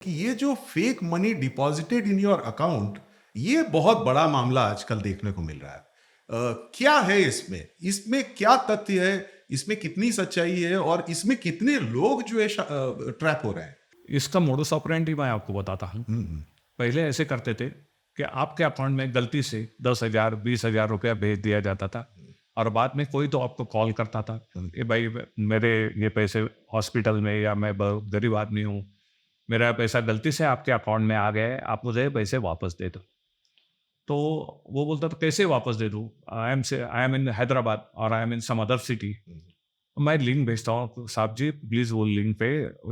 कि ये जो fake money deposited in your account, ये बहुत बड़ा मामला आजकल देखने को मिल रहा है। क्या है इसमें? इसमें क्या तथ्य है? इसमें कितनी सच्चाई है और इसमें कितने लोग जो है ट्रैप हो रहे हैं? इसका मोडस ऑपरेंडी मैं आपको बताता हूँ। पहले ऐसे करते थे कि आपके अकाउंट में गलती से 10,000 20,000 रुपया भेज दिया जाता था और बाद में कोई तो आपको कॉल करता था कि भाई मेरे ये पैसे हॉस्पिटल में, या मैं बहुत गरीब आदमी हूँ, मेरा पैसा गलती से आपके अकाउंट में आ गया है, आप मुझे पैसे वापस दे दो। तो वो बोलता था कैसे वापस दे दूँ, आई एम इन हैदराबाद और I am in some other city. मैं लिंक भेजता हूँ, साहब जी प्लीज़ वो लिंक पे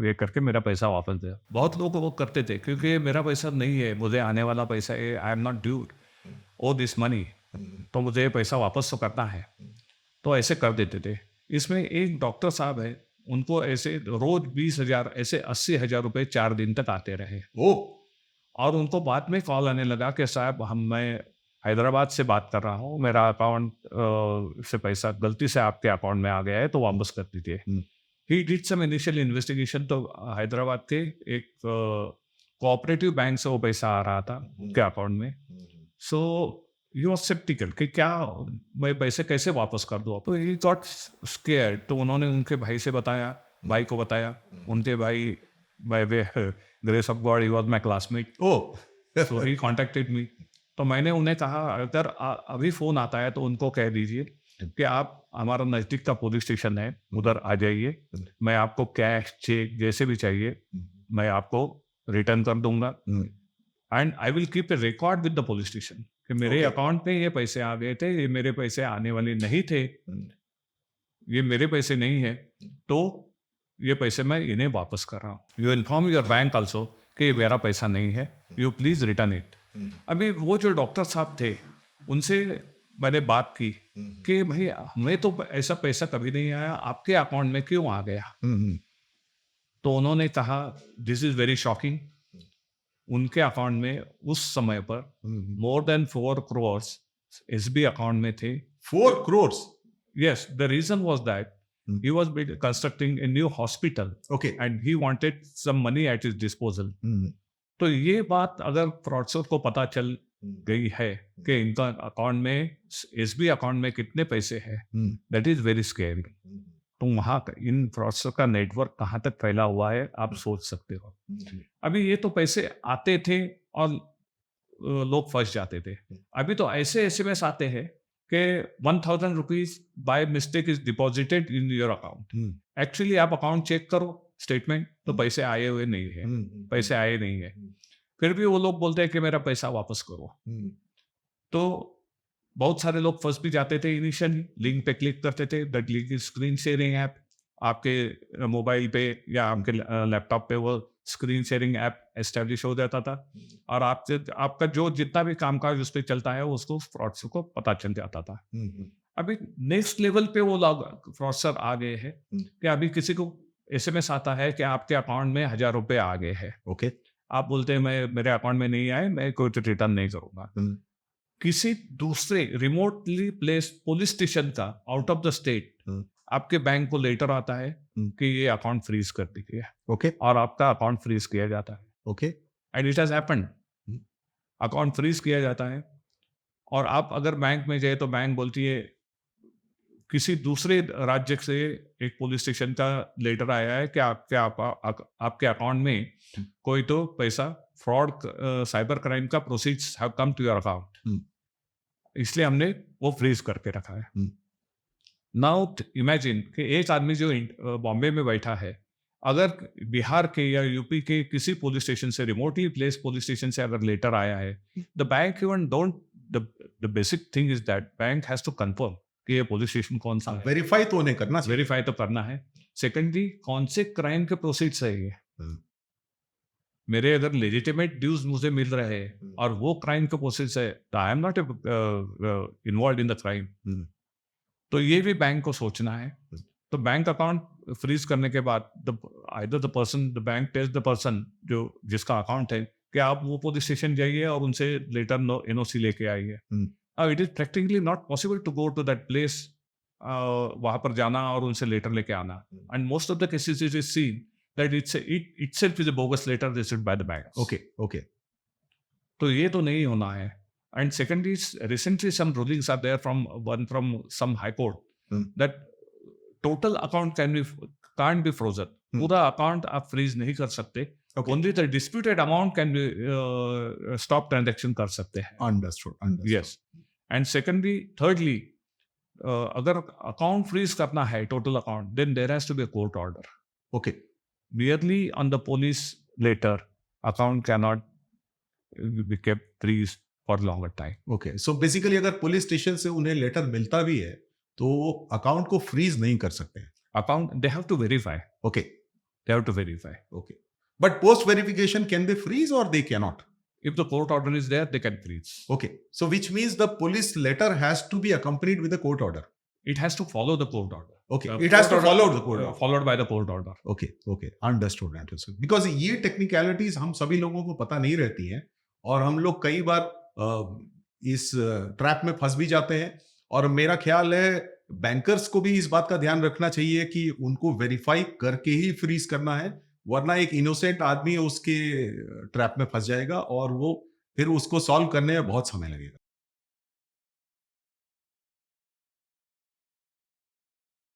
ये करके मेरा पैसा वापस दे। बहुत लोग वो करते थे क्योंकि मेरा पैसा नहीं है, मुझे आने वाला पैसा है, I am not due owe this money, तो मुझे ये पैसा वापस तो करना है, तो ऐसे कर देते थे। इसमें एक डॉक्टर साहब है, उनको ऐसे रोज 20,000 ऐसे 80,000 रुपये 4 दिन तक आते रहे। ओ, और उनको बाद में कॉल आने लगा कि साहब मैं हैदराबाद से बात कर रहा हूँ, मेरा अकाउंट से पैसा गलती से आपके अकाउंट में आ गया है, तो वापस कर दीजिए। He did some initial investigation, तो हैदराबाद के एक कोऑपरेटिव बैंक से वो पैसा आ रहा था उनके अकाउंट में। सो यू आर स्केप्टिकल कि क्या मैं पैसे कैसे वापस कर दूँ, तो ही गॉट स्केयर्ड। तो उन्होंने उनके भाई से बताया, भाई को बताया, उनके भाई by way grace of God he was my classmate, oh, so he contacted me. तो मैंने उन्हें कहा अगर अभी फ़ोन आता है तो उनको कह दीजिए कि आप, हमारा नज़दीक का पुलिस स्टेशन है, उधर आ जाइए, मैं आपको कैश चेक जैसे भी चाहिए मैं आपको रिटर्न कर दूंगा, and I will keep a record with the police station कि मेरे ओके। अकाउंट में ये पैसे आ गए थे, ये मेरे पैसे आने वाले नहीं थे, ये मेरे पैसे नहीं है, तो ये पैसे मैं इन्हें वापस कर रहा हूँ। You inform your bank also कि ये मेरा पैसा नहीं है, यू प्लीज़ रिटर्न इट। अभी वो जो डॉक्टर साहब थे, उनसे मैंने बात की कि भाई हमें तो ऐसा पैसा कभी नहीं आया, आपके अकाउंट में क्यों आ गया? तो उन्होंने कहा दिस इज़ वेरी शॉकिंग, उनके अकाउंट में उस समय पर more than 4 crore SB account में थे। 4 crores? Yes, the reason was that he was constructing a new hospital Okay. and he wanted some money at his disposal. तो ये बात अगर फ्रॉडस्टर को पता चल गई है कि इनका अकाउंट में, एसबी अकाउंट में कितने पैसे हैं, दैट इज वेरी स्केरी। तो वहाँ इन फ्रॉडस्टर का नेटवर्क कहाँ तक फैला हुआ है आप सोच सकते हो। अभी ये तो पैसे आते थे और लोग फंस जाते थे। अभी तो ऐसे एसएमएस आते हैं कि 1,000 rupees by mistake is deposited in your account. Actually आप अकाउंट चेक करो स्टेटमेंट, तो पैसे आए हुए नहीं है, पैसे आए नहीं है, फिर भी वो लोग बोलते हैं कि मेरा पैसा वापस करो। तो बहुत सारे लोग फंस भी जाते थे इनिशियली, लिंक पे क्लिक करते थे, that link is screen sharing app. आपके मोबाइल पे या आपके लैपटॉप पे वो स्क्रीन शेयरिंग ऐप एस्टेब्लिश हो जाता था और आपसे आपका जो जितना भी कामकाज उस पर चलता है उसको फ्रॉडस्टर को पता चल जाता था। अभी नेक्स्ट लेवल पे वो लोग फ्रॉडस्टर आ गए हैं कि अभी किसी को एसएमएस आता है कि आपके अकाउंट में 1,000 रुपए आ गए हैं। ओके। आप बोलते हैं मैं, मेरे अकाउंट में नहीं आए, मैं कोई रिटर्न नहीं करूंगा। किसी दूसरे रिमोटली प्लेस पुलिस स्टेशन का आउट ऑफ द स्टेट आपके बैंक को लेटर आता है कि ये अकाउंट फ्रीज कर दीजिए, ओके। और आपका अकाउंट फ्रीज किया जाता है। Okay. And it has happened, account freeze किया जाता है और आप अगर बैंक में जाए तो बैंक बोलती है किसी दूसरे राज्य से एक पुलिस स्टेशन का लेटर आया है कि आपके अकाउंट में कोई तो पैसा फ्रॉड साइबर क्राइम का proceeds have come to your account, इसलिए हमने वो फ्रीज करके रखा है। नाउ इमेजिन कि एक आदमी जो बॉम्बे में बैठा है, अगर बिहार के या यूपी के किसी पुलिस स्टेशन से, रिमोटली प्लेस पुलिस स्टेशन से अगर लेटर आया है, the bank even don't, the basic thing is that bank has to confirm कि ये पुलिस स्टेशन कौन सा है, वेरीफाई तो उन्हें करना चाहिए। वेरीफाई तो करना है। सेकेंडली कौन से क्राइम के प्रोसीड्स है ये, मेरे अगर लेजिटिमेट ड्यूज मुझे मिल रहे हैं और वो क्राइम के प्रोसीड्स है, तो आई am not involve in the crime. तो ये भी बैंक को सोचना है। तो बैंक अकाउंट फ्रीज करने के बाद either the person, the bank tells the person जो जिसका अकाउंट है कि आप वो पुलिस स्टेशन जाइए और उनसे लेटर एनओसी लेके आइए। It is practically not possible to go to that place, वहां पर जाना और उनसे लेटर लेके आना। And most of the cases it is seen that it itself is a bogus letter issued by the banks. Okay, okay. तो ये तो नहीं होना है. And secondly, recently some rulings are there from some high court that total account can't be frozen. पूरा account आप freeze नहीं कर सकते. Okay. Only the disputed amount can be stop transaction कर सकते हैं. Understood. Yes. And thirdly, अगर account freeze करना है total account, then there has to be a court order. Okay. Merely on the police letter, account cannot be kept freeze for longer time. Okay. So basically अगर police station से उन्हें letter मिलता भी है तो account को freeze नहीं कर सकते हैं. Account, they have to verify. Okay. They have to verify. Okay. But post verification, can they freeze or they cannot? If the court order is there, they can freeze. Okay. So which means the police letter has to be accompanied with a court order. It has to follow the court order. Okay. It has to follow the court order. Followed by the court order. Okay. Okay. Understood. Because ये technicalities हम सभी लोगों को पता नहीं रहती हैं और हम लोग कई बार इस ट्रैप में फंस भी जाते हैं. और मेरा ख्याल है बैंकर्स को भी इस बात का ध्यान रखना चाहिए कि उनको वेरीफाई करके ही फ्रीज करना है, वरना एक इनोसेंट आदमी उसके ट्रैप में फंस जाएगा और वो फिर उसको सॉल्व करने में बहुत समय लगेगा.